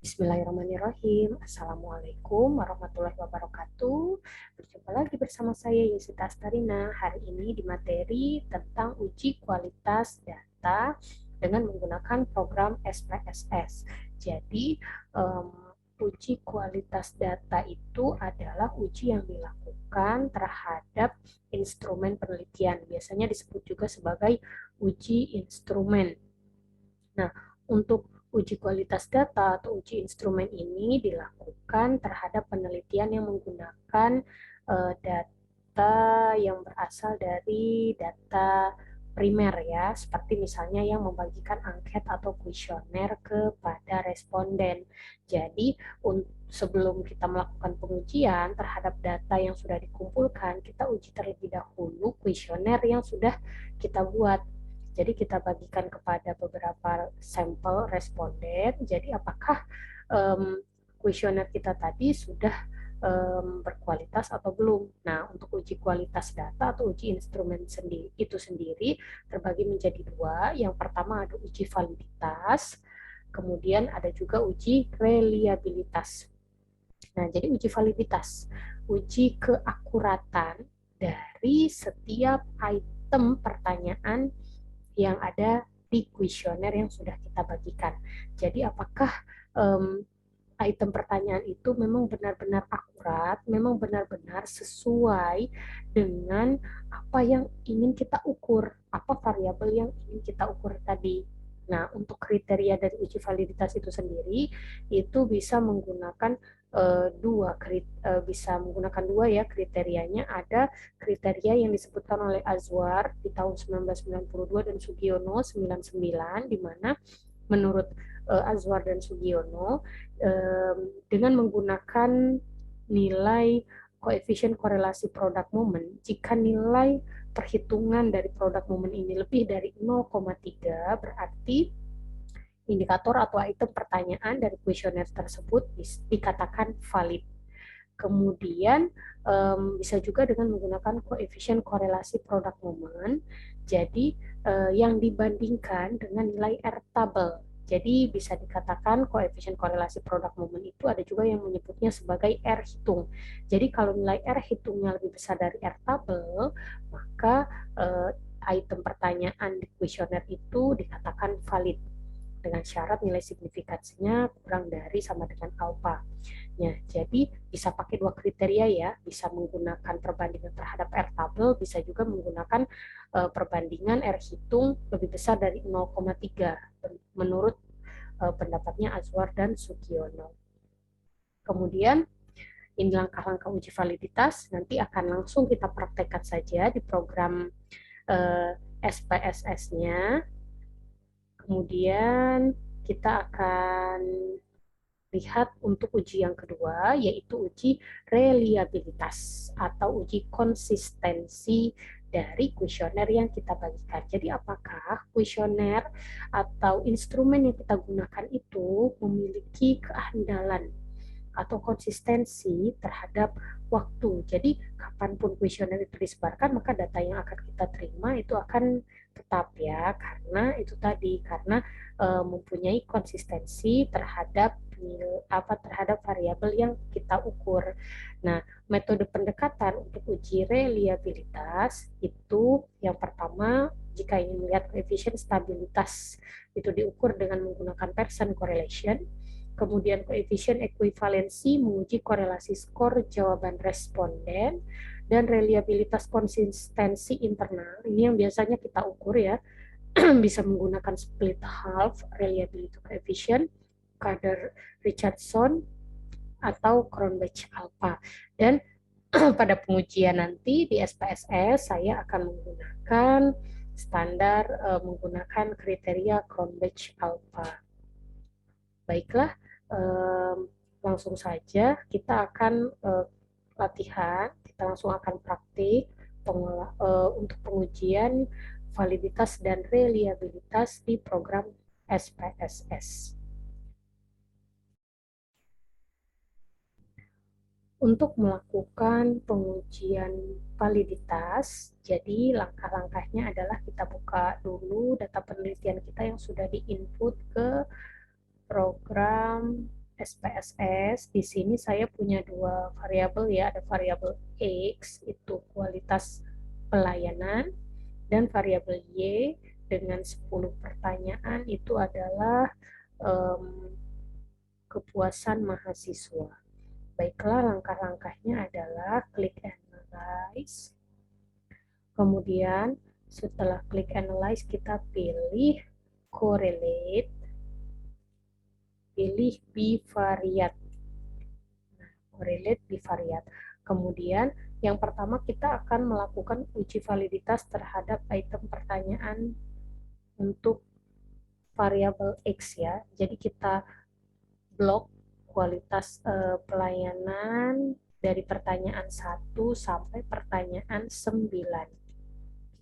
Bismillahirrahmanirrahim. Assalamualaikum warahmatullahi wabarakatuh. Berjumpa lagi bersama saya Yusita Astarina. Hari ini di materi tentang uji kualitas data dengan menggunakan program SPSS. Jadi, uji kualitas data itu adalah uji yang dilakukan terhadap instrumen penelitian. Biasanya disebut juga sebagai uji instrumen. Nah, untuk uji kualitas data atau uji instrumen ini dilakukan terhadap penelitian yang menggunakan data yang berasal dari data primer ya, seperti misalnya yang membagikan angket atau kuesioner kepada responden. Jadi, sebelum kita melakukan pengujian terhadap data yang sudah dikumpulkan, kita uji terlebih dahulu kuesioner yang sudah kita buat. Jadi kita bagikan kepada beberapa sampel responden. Jadi apakah kuesioner kita tadi sudah berkualitas atau belum. Nah, untuk uji kualitas data atau uji instrumen itu sendiri terbagi menjadi dua. Yang pertama ada uji validitas, kemudian ada juga uji reliabilitas. Nah, jadi uji validitas, uji keakuratan dari setiap item pertanyaan yang ada di kuesioner yang sudah kita bagikan. Jadi apakah item pertanyaan itu memang benar-benar akurat, memang benar-benar sesuai dengan apa yang ingin kita ukur, apa variabel yang ingin kita ukur tadi. Nah, untuk kriteria dari uji validitas itu sendiri, itu bisa menggunakan bisa menggunakan dua ya kriterianya. Ada kriteria yang disebutkan oleh Azwar di tahun 1992 dan Sugiono 99, di mana menurut Azwar dan Sugiono dengan menggunakan nilai koefisien korelasi produk momen, jika nilai perhitungan dari produk momen ini lebih dari 0,3, berarti indikator atau item pertanyaan dari kuesioner tersebut dikatakan valid. Kemudian bisa juga dengan menggunakan koefisien korelasi produk momen. Jadi yang dibandingkan dengan nilai R-table. Jadi bisa dikatakan koefisien korelasi produk momen itu ada juga yang menyebutnya sebagai R hitung. Jadi kalau nilai R hitungnya lebih besar dari R-table, maka item pertanyaan di kuesioner itu dikatakan valid dengan syarat nilai signifikansinya kurang dari sama dengan alfa. Ya, jadi bisa pakai dua kriteria ya, bisa menggunakan perbandingan terhadap R-table, bisa juga menggunakan perbandingan R hitung lebih besar dari 0,3 menurut pendapatnya Azwar dan Sugiono. Kemudian ini langkah-langkah uji validitas, nanti akan langsung kita praktekkan saja di program SPSS-nya. Kemudian kita akan lihat untuk uji yang kedua, yaitu uji reliabilitas atau uji konsistensi dari kuesioner yang kita bagikan. Jadi apakah kuesioner atau instrumen yang kita gunakan itu memiliki keandalan atau konsistensi terhadap waktu. Jadi kapanpun kuesioner itu disebarkan, maka data yang akan kita terima itu akan tetap ya, karena itu tadi, karena mempunyai konsistensi terhadap terhadap variabel yang kita ukur. Nah, metode pendekatan untuk uji reliabilitas itu yang pertama, jika ingin melihat koefisien stabilitas itu diukur dengan menggunakan Pearson correlation. Kemudian koefisien ekuivalensi menguji korelasi skor jawaban responden, dan reliabilitas konsistensi internal. Ini yang biasanya kita ukur ya, bisa menggunakan split half reliability coefficient, Kader-Richardson, atau Cronbach alpha. Dan pada pengujian nanti di SPSS saya akan menggunakan standar menggunakan kriteria Cronbach alpha. Baiklah, langsung saja kita akan latihan, kita langsung akan praktik untuk pengujian validitas dan reliabilitas di program SPSS. Untuk melakukan pengujian validitas, jadi langkah-langkahnya adalah kita buka dulu data penelitian kita yang sudah di-input ke program SPSS. Di sini saya punya dua variabel ya, ada variabel X itu kualitas pelayanan dan variabel Y dengan 10 pertanyaan itu adalah kepuasan mahasiswa. Baiklah, langkah-langkahnya adalah klik analyze. Kemudian setelah klik analyze kita pilih correlate, pilih bivariate. Correlate bivariate. Kemudian yang pertama kita akan melakukan uji validitas terhadap item pertanyaan untuk variabel X ya. Jadi kita blok kualitas pelayanan dari pertanyaan 1 sampai pertanyaan 9.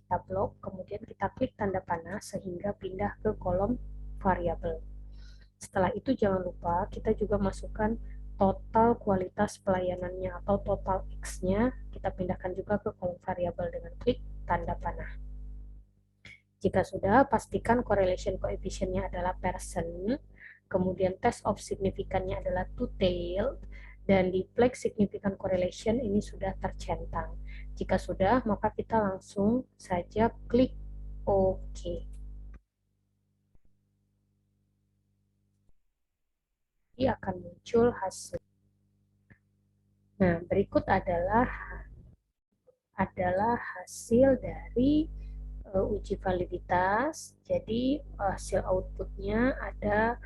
Kita blok, kemudian kita klik tanda panah sehingga pindah ke kolom variabel. Setelah itu jangan lupa kita juga masukkan total kualitas pelayanannya atau total X-nya, kita pindahkan juga ke kolom variabel dengan klik tanda panah. Jika sudah, pastikan correlation coefficient-nya adalah percent, kemudian test of significance-nya adalah two-tailed, dan di flag significant correlation ini sudah tercentang. Jika sudah, maka kita langsung saja klik OK. Dia akan muncul hasil. Nah, berikut adalah hasil dari uji validitas. Jadi hasil outputnya ada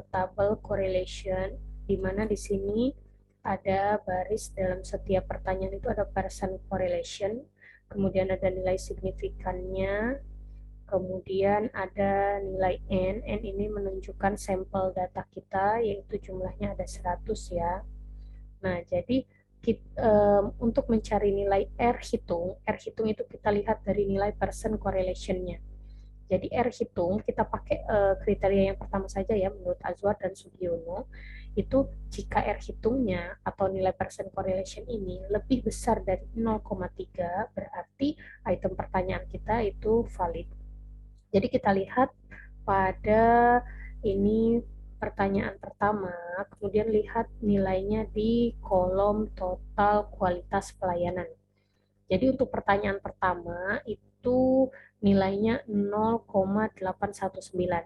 tabel correlation, di mana di sini ada baris dalam setiap pertanyaan itu ada percent correlation, kemudian ada nilai signifikannya, kemudian ada nilai N ini menunjukkan sampel data kita, yaitu jumlahnya ada 100 ya. Nah, jadi untuk mencari nilai R hitung itu kita lihat dari nilai percent correlation-nya. Jadi R hitung kita pakai kriteria yang pertama saja ya, menurut Azwar dan Sugiono, itu jika R hitungnya atau nilai percent correlation ini lebih besar dari 0,3 berarti item pertanyaan kita itu valid. Jadi kita lihat pada ini pertanyaan pertama, kemudian lihat nilainya di kolom total kualitas pelayanan. Jadi untuk pertanyaan pertama itu nilainya 0,819.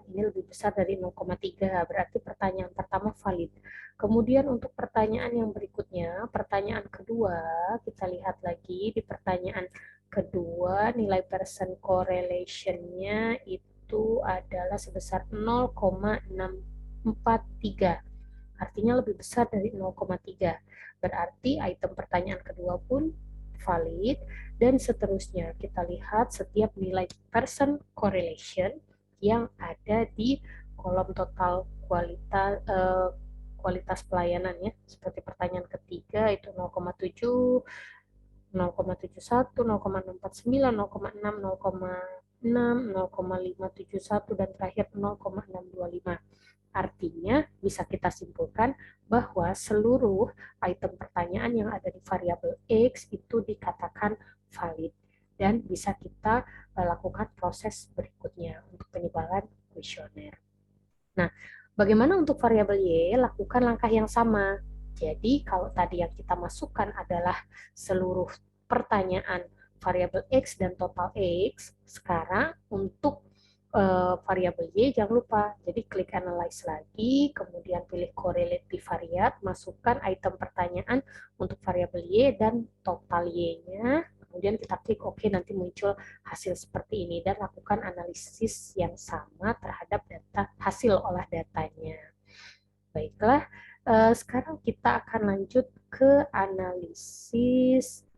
Ini lebih besar dari 0,3, berarti pertanyaan pertama valid. Kemudian untuk pertanyaan yang berikutnya, pertanyaan kedua, kita lihat lagi di pertanyaan kedua, nilai percent correlation-nya itu adalah sebesar 0,643. Artinya lebih besar dari 0,3. Berarti item pertanyaan kedua pun valid, dan seterusnya kita lihat setiap nilai percent correlation yang ada di kolom total kualitas pelayanan ya, seperti pertanyaan ketiga itu 0,7, 0,71, 0,649, 0,6, 0,6, 0,571 dan terakhir 0,625. Artinya bisa kita simpulkan bahwa seluruh item pertanyaan yang ada di variabel X itu dikatakan valid dan bisa kita lakukan proses berikutnya untuk penyebaran kuesioner. Nah, bagaimana untuk variabel Y? Lakukan langkah yang sama. Jadi, kalau tadi yang kita masukkan adalah seluruh pertanyaan variabel X dan total X, sekarang untuk variabel Y jangan lupa. Jadi, klik analyze lagi, kemudian pilih correlate bivariate, masukkan item pertanyaan untuk variabel Y dan total Y-nya. Kemudian kita klik OK, nanti muncul hasil seperti ini dan lakukan analisis yang sama terhadap data hasil olah datanya. Baiklah, sekarang kita akan lanjut ke analisis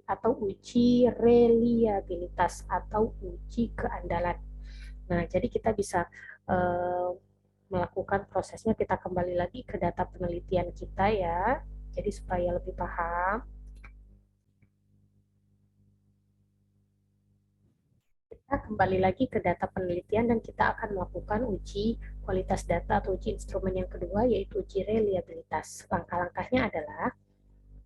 atau uji reliabilitas atau uji keandalan. Nah, jadi kita bisa melakukan prosesnya, kita kembali lagi ke data penelitian kita ya. Jadi supaya lebih paham. Kita kembali lagi ke data penelitian dan kita akan melakukan uji kualitas data atau uji instrumen yang kedua, yaitu uji reliabilitas. Langkah-langkahnya adalah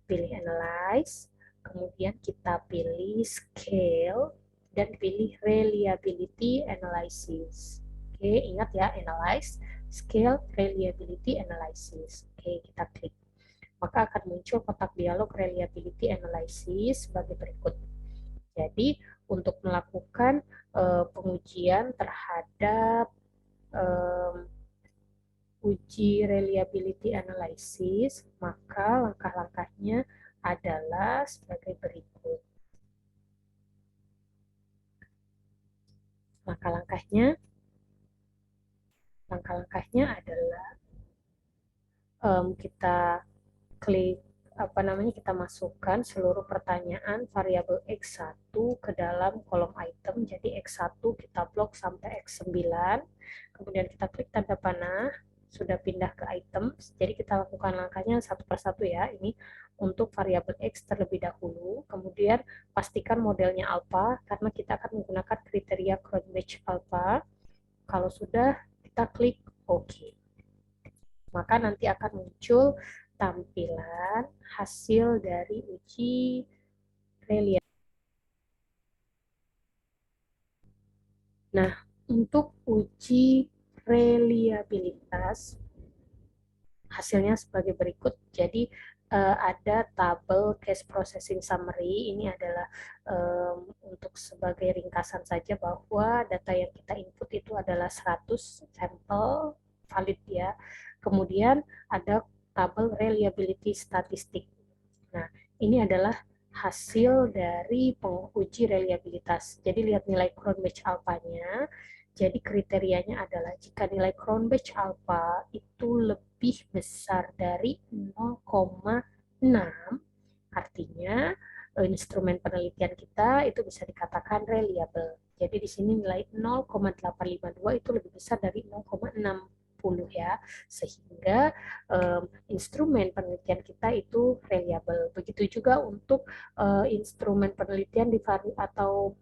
pilih analyze, kemudian kita pilih scale, dan pilih reliability analysis. Oke, ingat ya, analyze, Scale Reliability Analysis. Oke, kita klik. Maka akan muncul kotak dialog Reliability Analysis sebagai berikut. Jadi, untuk melakukan pengujian terhadap uji reliability analysis, maka langkah-langkahnya adalah sebagai berikut. Langkah-langkahnya adalah kita klik kita masukkan seluruh pertanyaan variabel X1 ke dalam kolom item. Jadi X1 kita blok sampai X9. Kemudian kita klik tanda panah, sudah pindah ke item. Jadi kita lakukan langkahnya satu persatu ya. Ini untuk variabel X terlebih dahulu. Kemudian pastikan modelnya alpha karena kita akan menggunakan kriteria Cronbach alpha. Kalau sudah, kita klik OK. Maka nanti akan muncul tampilan hasil dari uji reliabilitas. Nah, untuk uji reliabilitas hasilnya sebagai berikut. Jadi ada tabel case processing summary. Ini adalah untuk sebagai ringkasan saja bahwa data yang kita input itu adalah 100 sampel valid ya. Kemudian ada tabel reliability statistik. Nah, ini adalah hasil dari penguji reliabilitas. Jadi lihat nilai Cronbach alpha-nya. Jadi kriterianya adalah jika nilai Cronbach alpha itu lebih besar dari 0,6, artinya instrumen penelitian kita itu bisa dikatakan reliable. Jadi di sini nilai 0,852 itu lebih besar dari 0,6 ya, sehingga instrumen penelitian kita itu reliable. Begitu juga untuk instrumen penelitian di atau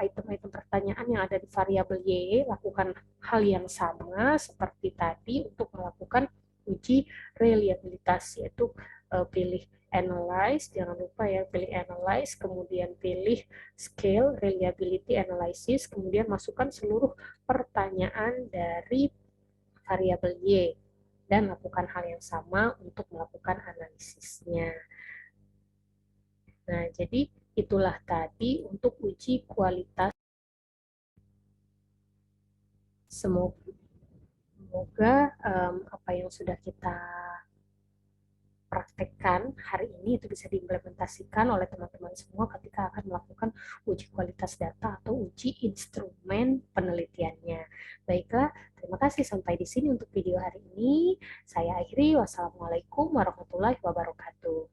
item-item pertanyaan yang ada di variabel Y, lakukan hal yang sama seperti tadi untuk melakukan uji reliabilitas, yaitu pilih analyze, jangan lupa ya, pilih analyze, kemudian pilih scale reliability analysis, kemudian masukkan seluruh pertanyaan dari variabel Y dan lakukan hal yang sama untuk melakukan analisisnya. Nah, jadi itulah tadi untuk uji kualitas. Semoga apa yang sudah kita praktekkan hari ini itu bisa diimplementasikan oleh teman-teman semua ketika akan melakukan uji kualitas data atau uji instrumen penelitiannya. Baiklah, terima kasih sampai di sini untuk video hari ini. Saya akhiri. Wassalamualaikum warahmatullahi wabarakatuh.